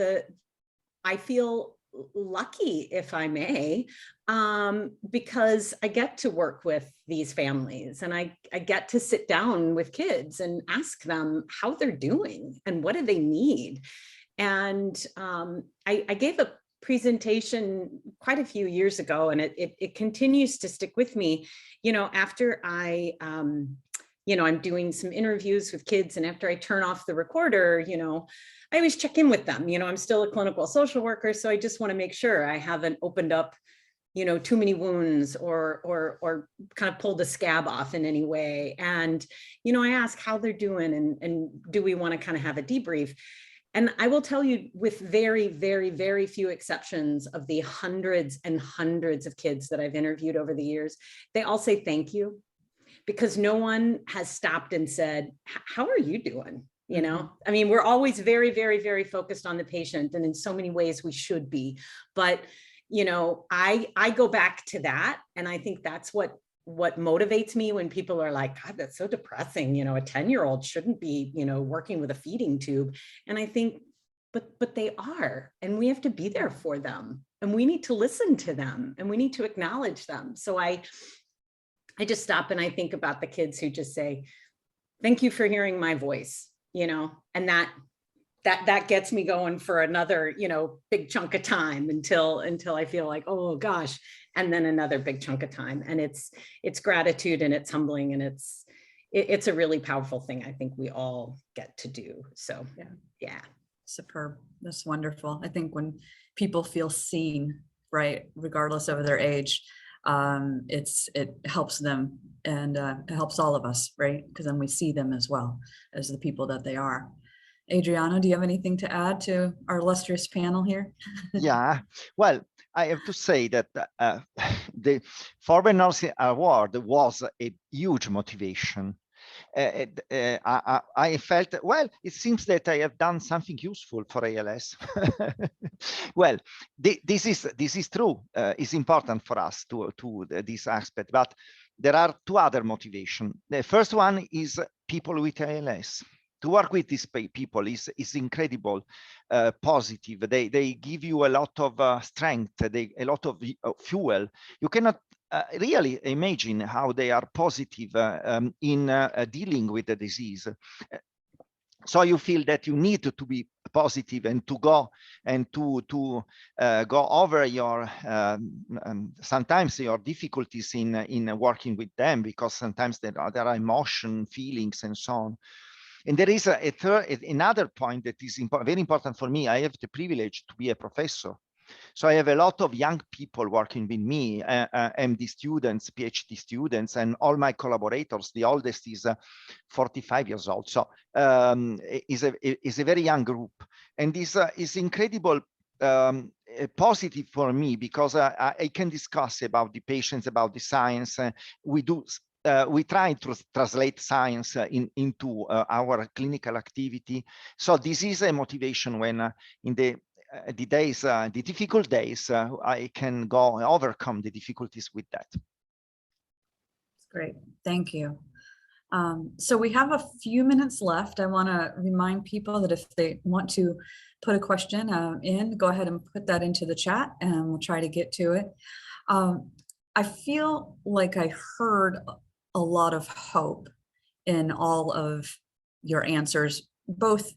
I feel lucky, if I may, because I get to work with these families, and I get to sit down with kids and ask them how they're doing and what do they need. And I gave a presentation quite a few years ago, and it continues to stick with me. You know, after you know, I'm doing some interviews with kids, and after I turn off the recorder, you know, I always check in with them. You know, I'm still a clinical social worker, so I just want to make sure I haven't opened up, you know, too many wounds or kind of pulled a scab off in any way. And, you know, I ask how they're doing, and do we want to kind of have a debrief? And I will tell you, with very, very, very few exceptions of the hundreds and hundreds of kids that I've interviewed over the years, they all say thank you, because no one has stopped and said, how are you doing? You know, I mean, we're always very, very, very focused on the patient, and in so many ways we should be. But, you know, I go back to that, and I think that's what motivates me when people are like, God, that's so depressing. You know, a 10-year-old shouldn't be, you know, working with a feeding tube. And I think, but they are, and we have to be there for them, and we need to listen to them, and we need to acknowledge them. So I just stop and I think about the kids who just say, thank you for hearing my voice, you know, and that gets me going for another, you know, big chunk of time until I feel like, oh gosh, and then another big chunk of time. And it's gratitude, and it's humbling, and it's a really powerful thing I think we all get to do. So yeah. Superb. That's wonderful. I think when people feel seen, right, regardless of their age, it helps them, and it helps all of us, right? Because then we see them as well as the people that they are. Adriano, do you have anything to add to our illustrious panel here? Yeah, well, I have to say that the Forbes Norris Award was a huge motivation. I felt, well, it seems that I have done something useful for ALS. Well, this is true. It's important for us to this aspect, but there are two other motivations. The first one is people with ALS. To work with these people is incredible, positive. They give you a lot of strength, a lot of fuel. You cannot really imagine how they are positive in dealing with the disease. So you feel that you need to be positive and to go and to go over your sometimes your difficulties in working with them, because sometimes there are emotion, feelings, and so on. And there is another point that is very important for me. I have the privilege to be a professor. So I have a lot of young people working with me, MD students, PhD students, and all my collaborators. The oldest is 45 years old. So is a very young group. And this is incredible positive for me, because I can discuss about the patients, about the science. We try to translate science into our clinical activity. So this is a motivation when in the days, the difficult days, I can go and overcome the difficulties with that. Great, thank you. So we have a few minutes left. I want to remind people that if they want to put a question in, go ahead and put that into the chat and we'll try to get to it. I feel like I heard a lot of hope in all of your answers, both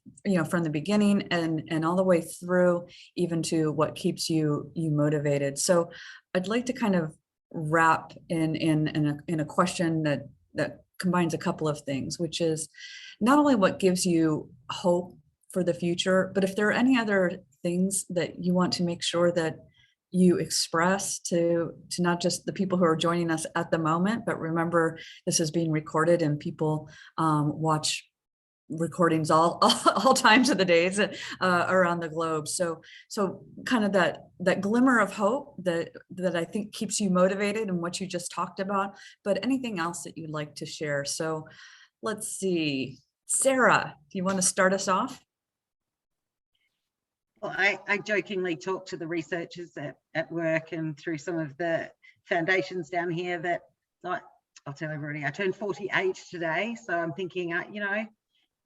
from the beginning and all the way through, even to what keeps you motivated. So I'd like to kind of wrap in a question that combines a couple of things, which is not only what gives you hope for the future, but if there are any other things that you want to make sure that you express to not just the people who are joining us at the moment, but remember this is being recorded and people watch recordings all times of the days around the globe. So kind of that glimmer of hope that I think keeps you motivated and what you just talked about, but anything else that you'd like to share. So let's see, Sarah, do you want to start us off? Well, I jokingly talk to the researchers at work and through some of the foundations down here that I'll tell everybody I turned 48 today. So I'm thinking,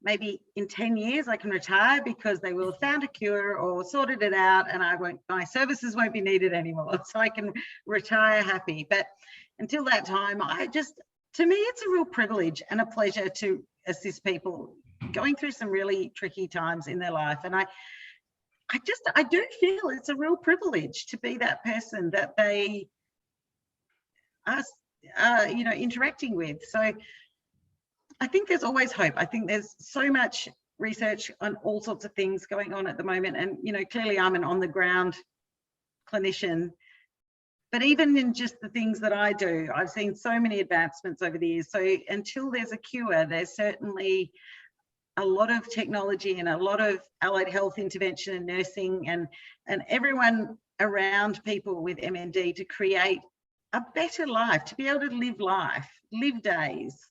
maybe in 10 years I can retire because they will have found a cure or sorted it out and my services won't be needed anymore. So I can retire happy. But until that time, to me, it's a real privilege and a pleasure to assist people going through some really tricky times in their life. And I do feel it's a real privilege to be that person that they are, interacting with. So I think there's always hope. I think there's so much research on all sorts of things going on at the moment. And, clearly I'm an on-the-ground clinician, but even in just the things that I do, I've seen so many advancements over the years. So until there's a cure, there's certainly a lot of technology and a lot of allied health intervention and nursing and everyone around people with MND to create a better life, to be able to live days.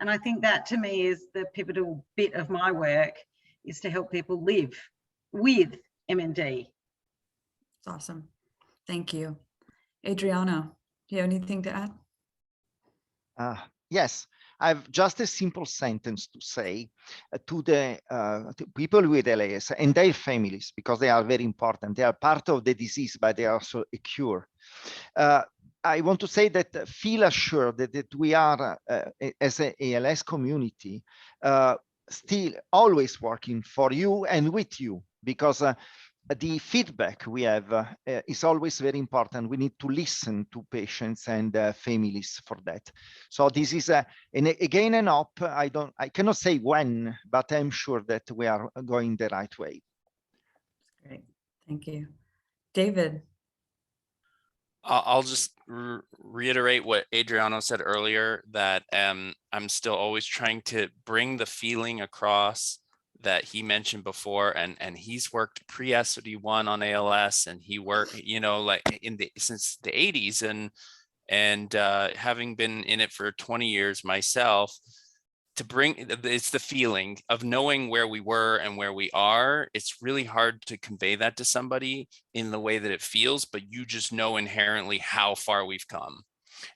And I think that to me is the pivotal bit of my work, is to help people live with MND. That's awesome. Thank you. Adriano, do you have anything to add? Yes, I have just a simple sentence to say to the to people with LAS and their families, because they are very important. They are part of the disease, but they are also a cure. I want to say that feel assured that we are, as an ALS community, still always working for you and with you, because the feedback we have is always very important. We need to listen to patients and families for that. So this is again an up. I cannot say when, but I'm sure that we are going the right way. Great, thank you. David. I'll just reiterate what Adriano said earlier, that I'm still always trying to bring the feeling across that he mentioned before, and he's worked pre-SOD1 on ALS, and he worked, since the 80s, and having been in it for 20 years myself, to bring, it's the feeling of knowing where we were and where we are. It's really hard to convey that to somebody in the way that it feels, but you just know inherently how far we've come,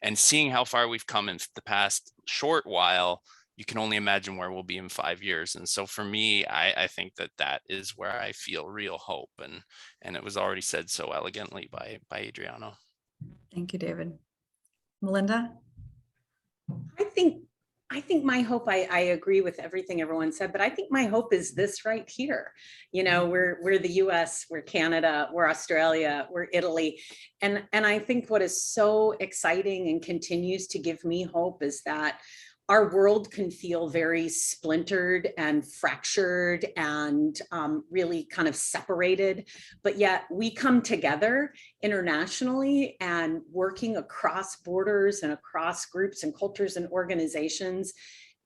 and seeing how far we've come in the past short while, you can only imagine where we'll be in 5 years. And so for me, I think that is where I feel real hope, and it was already said so elegantly by Adriano. Thank you, David. Melinda? I think my hope, I agree with everything everyone said, but I think my hope is this right here. We're the US, we're Canada, we're Australia, we're Italy. And I think what is so exciting and continues to give me hope is that our world can feel very splintered and fractured and really kind of separated, but yet we come together internationally and working across borders and across groups and cultures and organizations.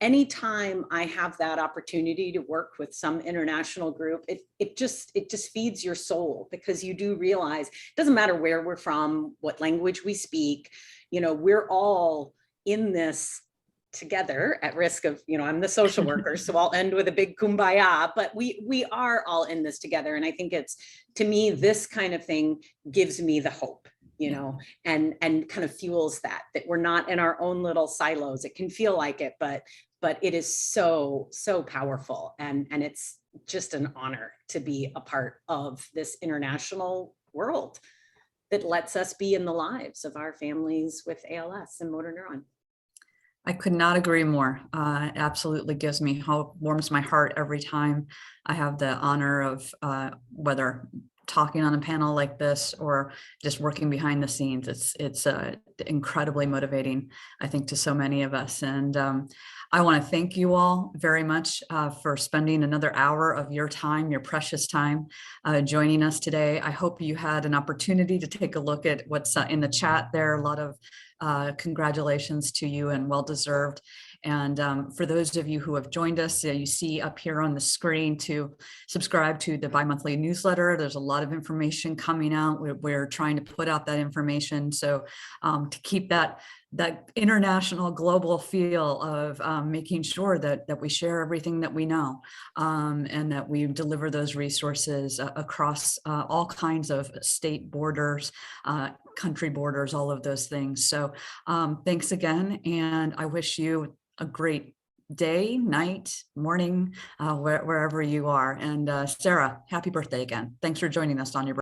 Anytime I have that opportunity to work with some international group, it just feeds your soul, because you do realize it doesn't matter where we're from, what language we speak, you know, we're all in this together, at risk of, you know, I'm the social worker, so I'll end with a big kumbaya, but we are all in this together. And I think it's, to me, this kind of thing gives me the hope, you know, and kind of fuels that we're not in our own little silos. It can feel like it, but it is so powerful. And it's just an honor to be a part of this international world that lets us be in the lives of our families with ALS and motor neuron. I could not agree more. It absolutely gives me hope, warms my heart every time I have the honor of whether talking on a panel like this or just working behind the scenes. It's incredibly motivating, I think, to so many of us. And I want to thank you all very much for spending another hour of your time, your precious time, joining us today. I hope you had an opportunity to take a look at what's in the chat there. A lot of congratulations to you, and well-deserved. And for those of you who have joined us, you see up here on the screen to subscribe to the bi-monthly newsletter. There's a lot of information coming out. We're trying to put out that information. So to keep that international global feel of making sure that we share everything that we know, and that we deliver those resources across all kinds of state borders, country borders, all of those things. So thanks again. And I wish you a great day, night, morning, wherever you are. And Sarah, happy birthday again. Thanks for joining us on your birthday.